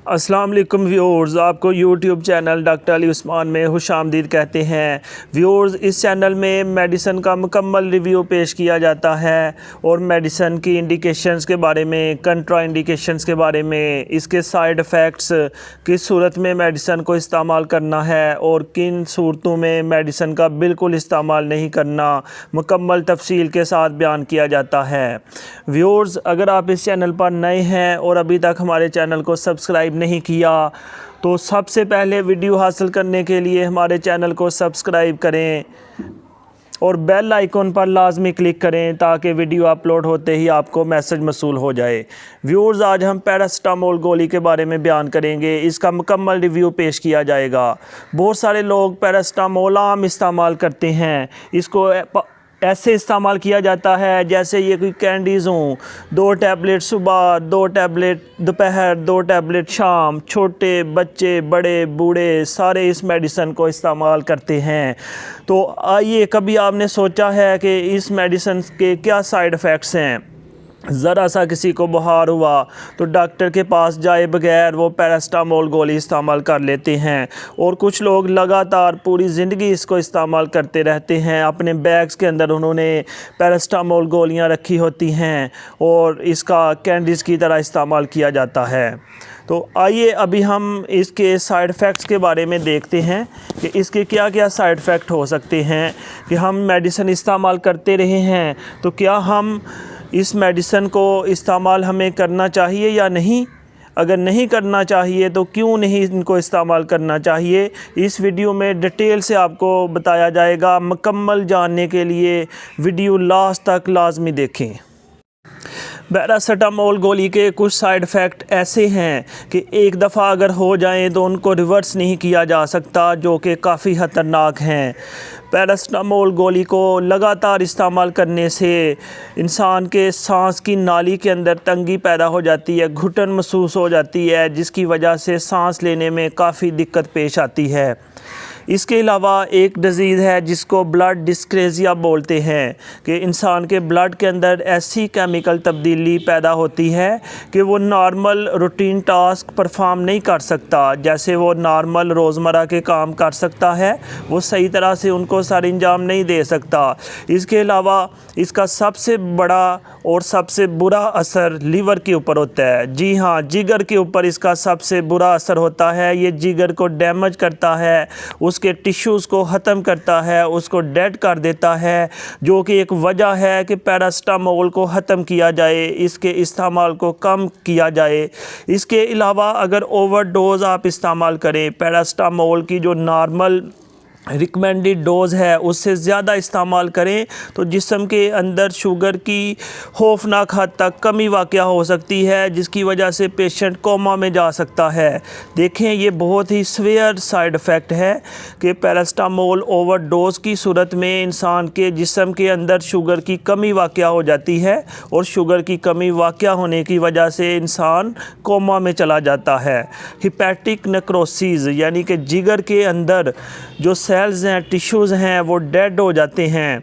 अस्सलाम वालेकुम व्यूअर्स, आपको यूट्यूब चैनल डॉक्टर उस्मान में खुशामदीद कहते हैं। व्यूअर्स, इस चैनल में मेडिसन का मुकम्मल रिव्यू पेश किया जाता है और मेडिसन की इंडिकेशंस के बारे में, कंट्रा इंडिकेशंस के बारे में, इसके साइड इफ़ेक्ट्स, किस सूरत में मेडिसन को इस्तेमाल करना है और किन सूरतों में मेडिसन का बिल्कुल इस्तेमाल नहीं करना, मुकम्मल तफसील के साथ बयान किया जाता है। व्यूअर्स, अगर आप इस चैनल पर नए हैं और अभी तक हमारे चैनल को सब्सक्राइब नहीं किया तो सबसे पहले वीडियो हासिल करने के लिए हमारे चैनल को सब्सक्राइब करें और बेल आइकॉन पर लाजमी क्लिक करें ताकि वीडियो अपलोड होते ही आपको मैसेज मसूल हो जाए। व्यूअर्स, आज हम पैरासिटामोल गोली के बारे में बयान करेंगे, इसका मुकम्मल रिव्यू पेश किया जाएगा। बहुत सारे लोग पैरासिटामोल आम इस्तेमाल करते हैं, इसको ऐसे इस्तेमाल किया जाता है जैसे ये कोई कैंडीज़ हों। 2 टैबलेट सुबह, 2 टैबलेट दोपहर, 2 टैबलेट शाम। छोटे बच्चे, बड़े बूढ़े सारे इस मेडिसन को इस्तेमाल करते हैं। तो आइए, कभी आपने सोचा है कि इस मेडिसन के क्या साइड इफ़ेक्ट्स हैं? ज़रा सा किसी को बुखार हुआ तो डॉक्टर के पास जाए बगैर वो पैरासिटामोल गोली इस्तेमाल कर लेते हैं और कुछ लोग लगातार पूरी ज़िंदगी इसको इस्तेमाल करते रहते हैं। अपने बैग्स के अंदर उन्होंने पैरासिटामोल गोलियां रखी होती हैं और इसका कैंडीज़ की तरह इस्तेमाल किया जाता है। तो आइए अभी हम इसके साइड इफ़ेक्ट्स के बारे में देखते हैं कि इसके क्या क्या साइड इफ़ेक्ट हो सकते हैं। कि हम मेडिसिन इस्तेमाल करते रहे हैं तो क्या हम इस मेडिसन को इस्तेमाल हमें करना चाहिए या नहीं? अगर नहीं करना चाहिए तो क्यों नहीं इनको इस्तेमाल करना चाहिए, इस वीडियो में डिटेल से आपको बताया जाएगा। मुकम्मल जानने के लिए वीडियो लास्ट तक लाजमी देखें। पैरासिटामोल गोली के कुछ साइड इफ़ेक्ट ऐसे हैं कि एक दफ़ा अगर हो जाएं तो उनको रिवर्स नहीं किया जा सकता, जो कि काफ़ी ख़तरनाक हैं। पैरासिटामोल गोली को लगातार इस्तेमाल करने से इंसान के सांस की नाली के अंदर तंगी पैदा हो जाती है, घुटन महसूस हो जाती है, जिसकी वजह से सांस लेने में काफ़ी दिक्कत पेश आती है। इसके अलावा एक डिज़ीज़ है जिसको ब्लड डिस्क्रेजिया बोलते हैं कि इंसान के ब्लड के अंदर ऐसी केमिकल तब्दीली पैदा होती है कि वो नॉर्मल रूटीन टास्क परफॉर्म नहीं कर सकता। जैसे वो नॉर्मल रोज़मर्रा के काम कर सकता है, वो सही तरह से उनको सर अंजाम नहीं दे सकता। इसके अलावा इसका सबसे बड़ा और सबसे बुरा असर लीवर के ऊपर होता है। जी हाँ, जिगर के ऊपर इसका सबसे बुरा असर होता है। ये जिगर को डैमेज करता है, उसके टिश्यूज़ को ख़त्म करता है, उसको डेड कर देता है, जो कि एक वजह है कि पैरासिटामोल को ख़त्म किया जाए, इसके इस्तेमाल को कम किया जाए। इसके अलावा अगर ओवरडोज़ आप इस्तेमाल करें, पैरासिटामोल की जो नॉर्मल रिकमेंडेड डोज़ है उससे ज़्यादा इस्तेमाल करें तो जिस्म के अंदर शुगर की खौफनाक हद तक कमी वाक़या हो सकती है, जिसकी वजह से पेशेंट कोमा में जा सकता है। देखें, ये बहुत ही सीवियर साइड इफ़ेक्ट है कि पैरासिटामोल ओवरडोज़ की सूरत में इंसान के जिस्म के अंदर शुगर की कमी वाक़या हो जाती है और शुगर की कमी वाक़या होने की वजह से इंसान कोमा में चला जाता है। हिपैटिक नेक्रोसिस यानी कि जिगर के अंदर जो सेल्स हैं, टिश्यूज़ हैं, वो डेड हो जाते हैं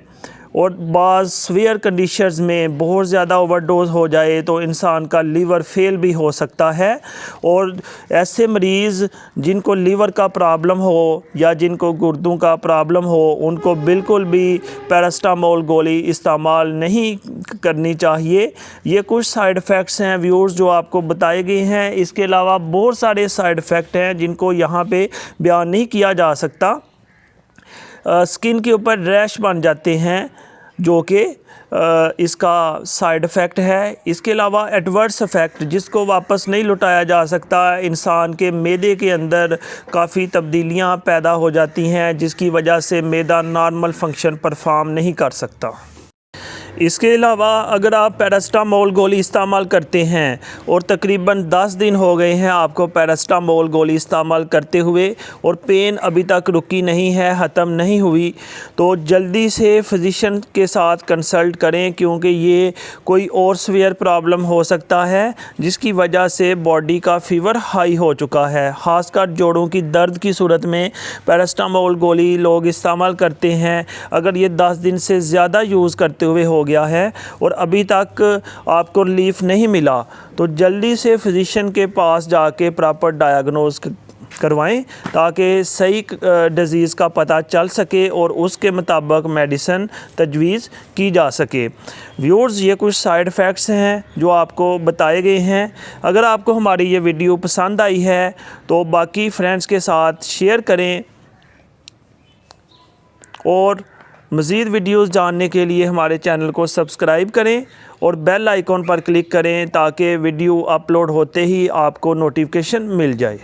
और बाज़ सीवियर कंडीशंस में बहुत ज़्यादा ओवरडोज हो जाए तो इंसान का लीवर फेल भी हो सकता है। और ऐसे मरीज़ जिनको लीवर का प्रॉब्लम हो या जिनको गुर्दों का प्रॉब्लम हो, उनको बिल्कुल भी पैरासिटामोल गोली इस्तेमाल नहीं करनी चाहिए। ये कुछ साइड इफ़ेक्ट्स हैं व्यूअर्स जो आपको बताए गए हैं। इसके अलावा बहुत सारे साइड इफ़ेक्ट हैं जिनको यहाँ पे बयान नहीं किया जा सकता। स्किन के ऊपर रैश बन जाते हैं, जो कि इसका साइड इफ़ेक्ट है। इसके अलावा एडवर्स इफ़ेक्ट जिसको वापस नहीं लौटाया जा सकता, इंसान के मैदे के अंदर काफ़ी तब्दीलियां पैदा हो जाती हैं, जिसकी वजह से मैदा नॉर्मल फंक्शन परफॉर्म नहीं कर सकता। इसके अलावा अगर आप पैरासिटामोल गोली इस्तेमाल करते हैं और तकरीबन 10 दिन हो गए हैं आपको पैरासिटामोल गोली इस्तेमाल करते हुए और पेन अभी तक रुकी नहीं है, ख़त्म नहीं हुई, तो जल्दी से फिजिशियन के साथ कंसल्ट करें, क्योंकि ये कोई और सीवियर प्रॉब्लम हो सकता है जिसकी वजह से बॉडी का फ़ीवर हाई हो चुका है। ख़ासकर जोड़ों की दर्द की सूरत में पैरासिटामोल गोली लोग इस्तेमाल करते हैं। अगर ये 10 दिन से ज़्यादा यूज़ करते हुए हो हो गया है और अभी तक आपको रिलीफ नहीं मिला, तो जल्दी से फिजिशियन के पास जाके प्रॉपर डायग्नोज करवाएं ताकि सही डिज़ीज़ का पता चल सके और उसके मुताबिक मेडिसिन तजवीज़ की जा सके। व्यूअर्स, ये कुछ साइड इफ़ेक्ट्स हैं जो आपको बताए गए हैं। अगर आपको हमारी ये वीडियो पसंद आई है तो बाकी फ्रेंड्स के साथ शेयर करें और मज़ीद वीडियोस जानने के लिए हमारे चैनल को सब्सक्राइब करें और बेल आइकॉन पर क्लिक करें ताकि वीडियो अपलोड होते ही आपको नोटिफिकेशन मिल जाए।